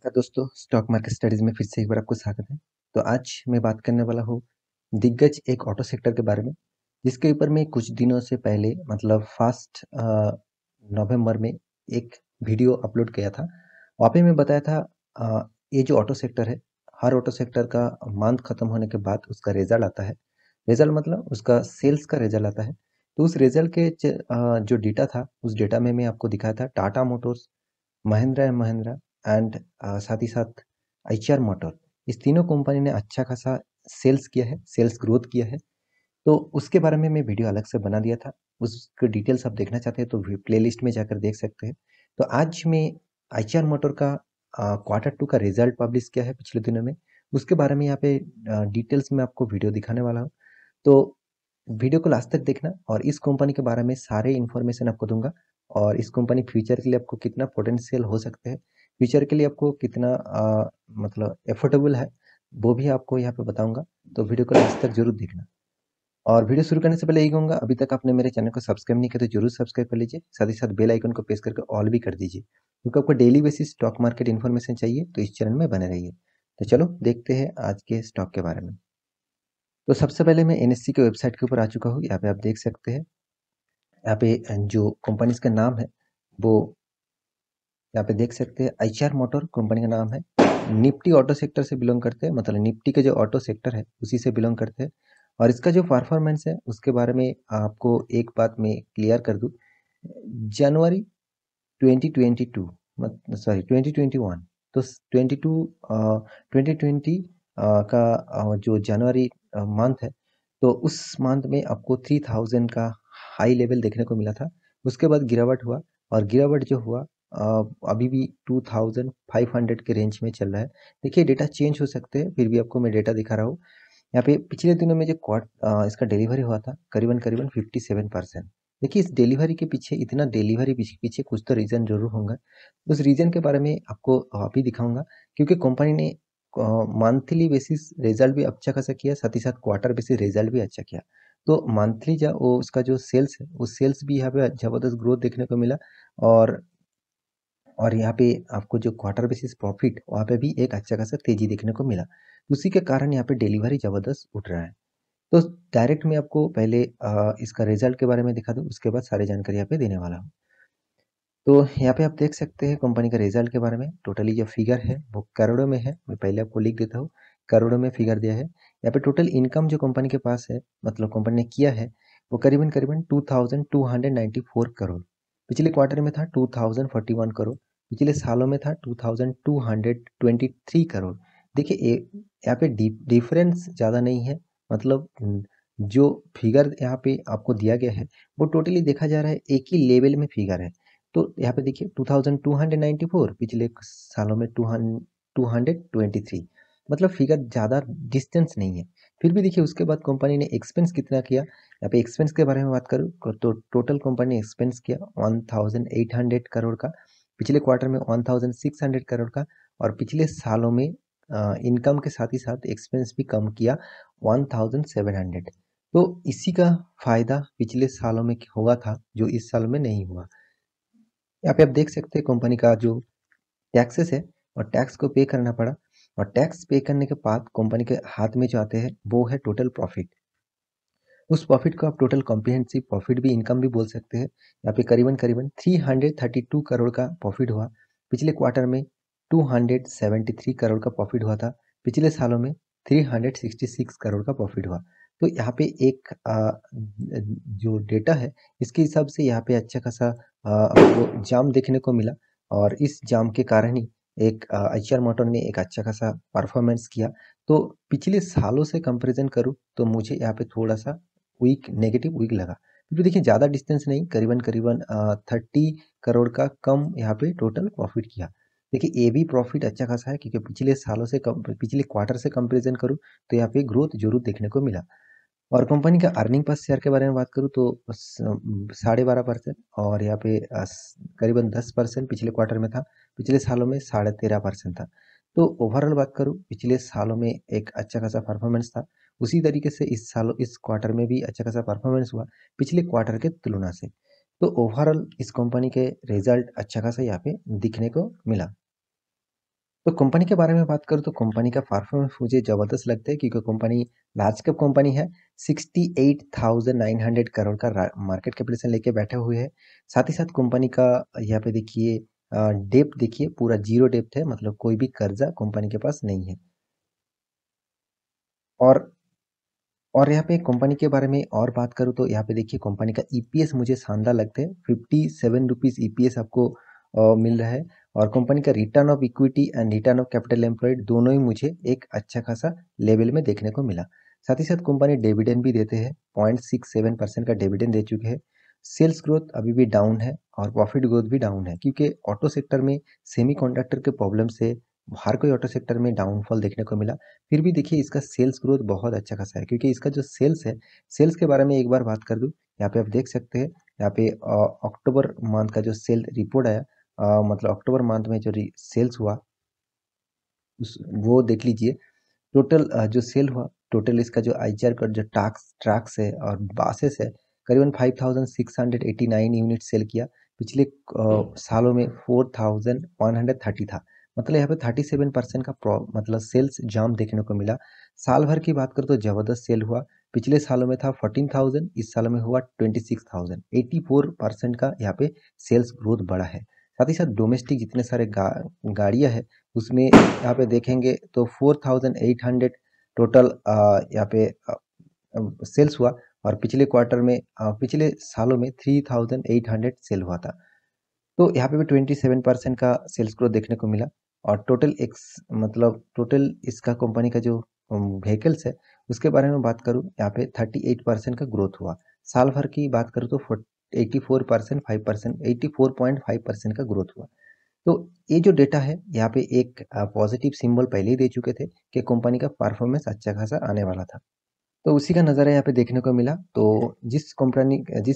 नमस्कार दोस्तों, stock market studies में फिर से एक बार आपको स्वागत है। तो आज मैं बात करने वाला हूँ दिग्गज एक ऑटो सेक्टर के बारे में, जिसके ऊपर मैं कुछ दिनों से पहले मतलब फर्स्ट नवंबर में एक वीडियो अपलोड किया था। वहाँ पे मैं बताया था ये जो ऑटो सेक्टर है, हर ऑटो सेक्टर का मंथ खत्म होने के बाद उसका रिजल्ट आता है। रिजल्ट मतलब उसका सेल्स का रिजल्ट आता है। तो उस रिजल्ट के जो डेटा था, उस डेटा में मैं आपको दिखाया था Tata Motors, Mahindra and Mahindra and साथ ही साथ एचआर मोटर, इस तीनों कंपनी ने अच्छा खासा सेल्स किया है, सेल्स ग्रोथ किया है। तो उसके बारे में मैं वीडियो अलग से बना दिया था। उसके डिटेल्स आप देखना चाहते हैं तो प्लेलिस्ट में जाकर देख सकते हैं। तो आज मैं एचआर मोटर का क्वार्टर टू का रिजल्ट पब्लिश किया है पिछले दिनों में, उसके बारे में यहाँ पे डिटेल्स में आपको वीडियो दिखाने वाला हूँ। तो वीडियो को लास्ट तक देखना और इस कंपनी के बारे में सारे इन्फॉर्मेशन आपको दूंगा, और इस कंपनी फ्यूचर के लिए आपको कितना पोटेंशियल हो सकते हैं, फ्यूचर के लिए आपको कितना मतलब एफोर्डेबल है, वो भी आपको यहाँ पे बताऊंगा। तो वीडियो को लास्ट तक जरूर देखना। और वीडियो शुरू करने से पहले यही कहूंगा, अभी तक आपने मेरे चैनल को सब्सक्राइब नहीं किया तो जरूर सब्सक्राइब कर लीजिए, साथ ही साथ बेल आइकन को प्रेस करके ऑल भी कर दीजिए, क्योंकि आपको daily basis stock market information चाहिए तो इस चैनल में बने रहिए। तो चलो देखते हैं आज के स्टॉक के बारे में। तो सबसे पहले मैं एनएससी के वेबसाइट के ऊपर आ चुका हूँ। यहाँ पे आप देख सकते हैं, यहाँ पे जो कंपनीज का नाम है वो यहाँ पे देख सकते हैं, एचआर मोटर कंपनी का नाम है। निफ्टी ऑटो सेक्टर से बिलोंग करते हैं, मतलब निफ्टी के जो ऑटो सेक्टर है उसी से बिलोंग करते हैं। और इसका जो परफॉर्मेंस है उसके बारे में आपको एक बात मैं क्लियर कर दूं। जनवरी 2022 सॉरी 2021, तो 2020 का जो जनवरी मंथ है, तो उस मंथ में आपको 3000 का हाई लेवल देखने को मिला था। उसके बाद गिरावट हुआ, और गिरावट जो हुआ अभी भी 2500 के रेंज में चल रहा है। देखिए डेटा चेंज हो सकते हैं, फिर भी आपको मैं डेटा दिखा रहा हूँ। यहाँ पे पिछले दिनों में जो इसका डिलीवरी हुआ था करीबन करीबन 57%। देखिए इस डिलीवरी के पीछे, इतना डिलीवरी पीछे कुछ तो रीजन जरूर होगा। उस रीजन के बारे में आपको अभी दिखाऊंगा, क्योंकि कंपनी ने मंथली बेसिस रिजल्ट भी अच्छा खासा किया, साथ ही साथ क्वार्टर बेसिस रिजल्ट भी अच्छा किया। तो मंथली जो उसका जो सेल्स है, उस सेल्स भी यहाँ पे जबरदस्त ग्रोथ देखने को मिला। और यहाँ पे आपको जो क्वार्टर बेसिस प्रॉफिट, वहाँ पे भी एक अच्छा खासा तेजी देखने को मिला। उसी के कारण यहाँ पे डिलीवरी जबरदस्त उठ रहा है। तो डायरेक्ट मैं आपको पहले इसका रिजल्ट के बारे में दिखा दूँ, उसके बाद सारी जानकारी यहाँ पे देने वाला हूँ। तो यहाँ पे आप देख सकते हैं कंपनी का रिजल्ट के बारे में। टोटली जो फिगर है वो करोड़ों में है, मैं पहले आपको लिख देता हूँ। करोड़ों में फिगर दिया है। यहाँ पे टोटल इनकम जो कंपनी के पास है, मतलब कंपनी ने किया है, वो करीबन करीबन 2294 करोड़। पिछले क्वार्टर में था 2041 करोड़। पिछले सालों में था 2223 करोड़। देखिए यहाँ पे डिफरेंस ज़्यादा नहीं है। मतलब जो फिगर यहाँ पे आपको दिया गया है वो टोटली देखा जा रहा है एक ही लेवल में फिगर है। तो यहाँ पे देखिए 2294, पिछले सालों में 223, मतलब फिगर ज़्यादा डिस्टेंस नहीं है। फिर भी देखिए उसके बाद कंपनी ने एक्सपेंस कितना किया। यहाँ पे एक्सपेंस के बारे में बात करूँ तो टोटल कंपनी ने एक्सपेंस किया 1800 करोड़ का, पिछले क्वार्टर में 1600 करोड़ का, और पिछले सालों में इनकम के साथ ही साथ एक्सपेंस भी कम किया 1700। तो इसी का फायदा पिछले सालों में हुआ था जो इस साल में नहीं हुआ। यहाँ पे आप देख सकते हैं कंपनी का जो टैक्सेस है, और टैक्स को पे करना पड़ा। और टैक्स पे करने के बाद कंपनी के हाथ में जो आते हैं वो है टोटल प्रॉफिट। उस प्रॉफिट को आप टोटल कॉम्प्रिहेंसिव प्रॉफिट भी, इनकम भी बोल सकते हैं। यहाँ पे करीबन करीबन 332 करोड़ का प्रॉफिट हुआ। पिछले क्वार्टर में 273 करोड़ का प्रॉफिट हुआ था। पिछले सालों में 366 करोड़ का प्रॉफिट हुआ। तो यहाँ पे एक जो डेटा है इसके हिसाब से यहाँ पे अच्छा खासा आपको जाम देखने को मिला। और इस जाम के कारण ही एक एचआर मोटर ने एक अच्छा खासा परफॉर्मेंस किया। तो पिछले सालों से कंपैरिजन करूँ तो मुझे यहाँ पे थोड़ा सा नेगेटिव वीक लगा, क्योंकि देखिए ज़्यादा डिस्टेंस नहीं, करीबन करीबन 30 करोड़ का कम यहाँ पे टोटल प्रॉफिट किया। देखिए ये भी प्रॉफिट अच्छा खासा है, क्योंकि पिछले सालों से पिछले क्वार्टर से कंपैरिजन करूँ तो यहाँ पे ग्रोथ जरूर देखने को मिला। और कंपनी का अर्निंग पर शेयर के बारे में बात करूँ तो 12.5%, और यहाँ पे करीबन 10% पिछले क्वार्टर में था। पिछले सालों में 13.5% था। तो ओवरऑल बात करूँ, पिछले सालों में एक अच्छा खासा परफॉर्मेंस था। उसी तरीके से इस क्वार्टर में भी अच्छा खासा परफॉर्मेंस हुआ पिछले क्वार्टर के तुलना से। तो ओवरऑल इस कंपनी के रिजल्ट अच्छा खासा यहाँ पे दिखने को मिला। तो कंपनी के बारे में बात करूँ तो कंपनी का परफॉर्मेंस मुझे ज़बरदस्त लगता है क्योंकि कंपनी लार्ज कैप कंपनी है। 68,900 करोड़ का मार्केट कैपिटलाइजेशन लेके बैठे हुए हैं। साथ ही साथ कंपनी का यहाँ पे देखिए डेप्थ देखिए पूरा जीरो डेप्थ है, मतलब कोई भी कर्जा कंपनी के पास नहीं है। और यहाँ पे कंपनी के बारे में और बात करूँ तो यहाँ पे देखिए कंपनी का ईपीएस मुझे शानदार लगता है। 57 रुपीज़ ईपीएस आपको मिल रहा है। और कंपनी का return of equity and return of capital employed दोनों ही मुझे एक अच्छा खासा लेवल में देखने को मिला। साथ ही साथ कंपनी डिविडेंड भी देते हैं, 0.67% का डिविडेंड दे चुके हैं। सेल्स ग्रोथ अभी भी डाउन है और प्रॉफिट ग्रोथ भी डाउन है क्योंकि ऑटो सेक्टर में सेमीकंडक्टर के प्रॉब्लम से हर कोई ऑटो सेक्टर में डाउनफॉल देखने को मिला। फिर भी देखिए इसका सेल्स ग्रोथ बहुत अच्छा खासा है क्योंकि इसका जो सेल्स है, सेल्स के बारे में एक बार बात कर दूं, यहाँ पे आप देख सकते हैं। यहाँ पे अक्टूबर मंथ का जो सेल रिपोर्ट आया, मतलब अक्टूबर मंथ में जो सेल्स हुआ उस वो देख लीजिए। टोटल जो सेल हुआ, टोटल इसका जो आईचआर का जो ट्रक्स ट्रक्स है और बासेस है, करीबन 5,689 यूनिट सेल किया। पिछले सालों में 4,130 था। मतलब यहाँ पे 37% का मतलब सेल्स जाम देखने को मिला। साल भर की बात करें तो जबरदस्त सेल हुआ। पिछले सालों में था 14,000, इस साल में हुआ 26,000। 84% का यहाँ पे सेल्स ग्रोथ बढ़ा है। साथ ही साथ डोमेस्टिक जितने सारे गाड़ियाँ हैं उसमें यहाँ पे देखेंगे तो 4,800 टोटल यहाँ पे सेल्स हुआ। और पिछले क्वार्टर में पिछले सालों में 3,800 सेल हुआ था। तो यहाँ पे भी 27% का सेल्स ग्रोथ देखने को मिला। और टोटल एक्स मतलब टोटल इसका कंपनी का जो व्हीकल्स है उसके बारे में बात करूँ, यहाँ पे 38% का ग्रोथ हुआ। साल भर की बात करूँ तो 84% 5% 84.5% का ग्रोथ हुआ। तो ये जो डेटा है यहाँ पे एक पॉजिटिव सिंबल पहले ही दे चुके थे कि कंपनी का परफॉर्मेंस अच्छा खासा आने वाला था। तो उसी का नज़ारा यहाँ पे देखने को मिला। तो जिस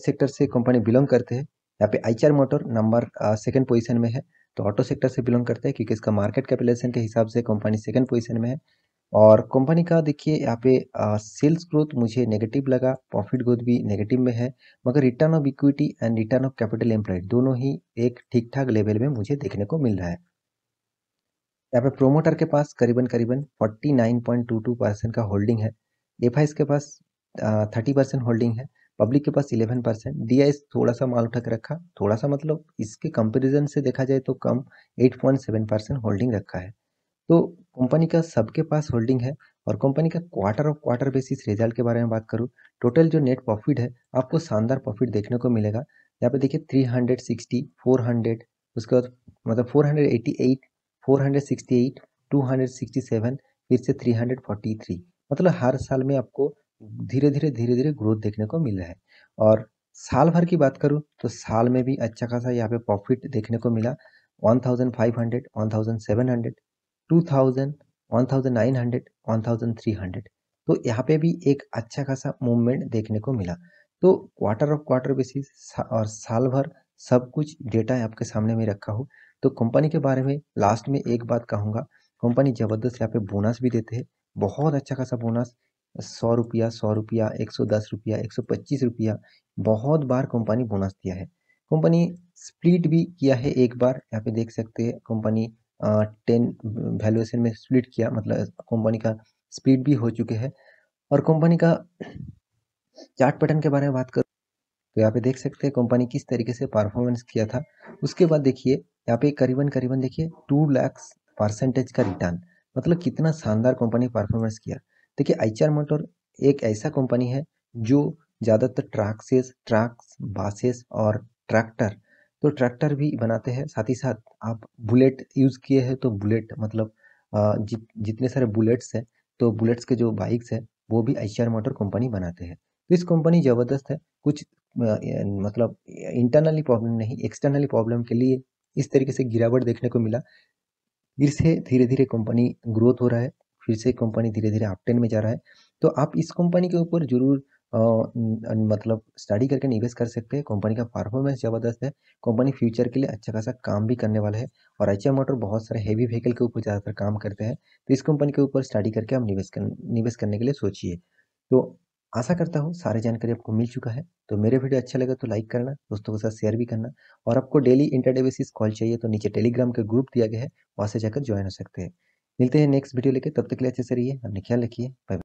सेक्टर से कंपनी बिलोंग करते हैं, यहाँ पे आईचआर मोटर नंबर सेकंड पोजीशन में है। तो ऑटो सेक्टर से बिलोंग करते हैं क्योंकि इसका मार्केट कैपिटलाइजेशन के हिसाब से कंपनी सेकंड पोजीशन में है। और कंपनी का देखिए यहाँ पे सेल्स ग्रोथ मुझे नेगेटिव लगा, प्रॉफिट ग्रोथ भी नेगेटिव में है, मगर return of equity and return of capital employed दोनों ही एक ठीक ठाक लेवल में मुझे देखने को मिल रहा है। यहाँ पे प्रोमोटर के पास करीबन करीबन 49.22% का होल्डिंग है। एफआईएस के पास 30% होल्डिंग है। पब्लिक के पास 11%। डीआईएस थोड़ा सा माल उठा के रखा, थोड़ा सा मतलब इसके कंपैरिजन से देखा जाए तो कम, 8.7% होल्डिंग रखा है। तो कंपनी का सबके पास होल्डिंग है। और कंपनी का quarter of quarter basis result के बारे में बात करूँ, टोटल जो नेट प्रॉफिट है आपको शानदार प्रॉफिट देखने को मिलेगा। यहाँ पे देखिए 360, 400, उसके बाद मतलब 488, 468, 267, फिर से 343। मतलब हर साल में आपको धीरे धीरे ग्रोथ देखने को मिल रहा है। और साल भर की बात करूँ तो साल में भी अच्छा खासा यहाँ पे प्रॉफिट देखने को मिला। 1,500, 1,700, 2000, 1900, 1300। तो यहाँ पे भी एक अच्छा खासा मूवमेंट देखने को मिला। तो क्वार्टर ऑफ क्वार्टर बेसिस और साल भर सब कुछ डेटा आपके सामने में रखा हूँ। तो कंपनी के बारे में लास्ट में एक बात कहूँगा, कंपनी जबरदस्त यहाँ पे बोनस भी देते हैं, बहुत अच्छा खासा बोनस। 100 रुपया, 100 रुपया, 110 रुपया, 125 रुपया, बहुत बार कंपनी बोनस दिया है। कंपनी स्प्लिट भी किया है एक बार, यहाँ पे देख सकते हैं कंपनी 10 वैल्यूएशन में स्प्लिट किया, मतलब कंपनी का स्प्लिट भी हो चुके हैं। और कंपनी का चार्ट पैटर्न के बारे में बात करूँ तो यहाँ पे देख सकते हैं कंपनी किस तरीके से परफॉर्मेंस किया था। उसके बाद देखिए यहाँ पे करीबन करीबन देखिए 2 लाख % का रिटर्न, मतलब कितना शानदार कंपनी परफॉर्मेंस किया। देखिए आईचआर मोटर एक ऐसा कंपनी है जो ज़्यादातर ट्रक्स, बासेस और ट्रैक्टर, तो ट्रैक्टर भी बनाते हैं। साथ ही साथ आप बुलेट यूज़ किए हैं तो बुलेट मतलब जितने सारे बुलेट्स हैं, तो बुलेट्स के जो बाइक्स हैं वो भी आईचआर मोटर कंपनी बनाते हैं। तो इस कंपनी ज़बरदस्त है। कुछ मतलब इंटरनली प्रॉब्लम नहीं, एक्सटर्नली प्रॉब्लम के लिए इस तरीके से गिरावट देखने को मिला। फिर से धीरे धीरे कंपनी ग्रोथ हो रहा है, फिर से कंपनी धीरे धीरे अपट्रेंड में जा रहा है। तो आप इस कंपनी के ऊपर जरूर मतलब स्टडी करके निवेश कर सकते हैं। कंपनी का परफॉर्मेंस जबरदस्त है, कंपनी फ्यूचर के लिए अच्छा खासा काम भी करने वाला है। और आईचआर मोटर बहुत सारे हेवी व्हीकल के ऊपर ज़्यादातर काम करते हैं, तो इस कंपनी के ऊपर स्टडी करके आप निवेश करने के लिए सोचिए। तो आशा करता हूँ सारी जानकारी आपको मिल चुका है। तो मेरे वीडियो अच्छा लगा तो लाइक करना, दोस्तों के साथ शेयर भी करना, और आपको डेली इंटरडे बेसिस कॉल चाहिए तो नीचे टेलीग्राम का ग्रुप दिया गया है, वहाँ से जाकर ज्वाइन हो सकते हैं। मिलते हैं नेक्स्ट वीडियो लेके, तब तक के लिए अच्छे से रहिए, अपना ख्याल रखिए, बाय बाय।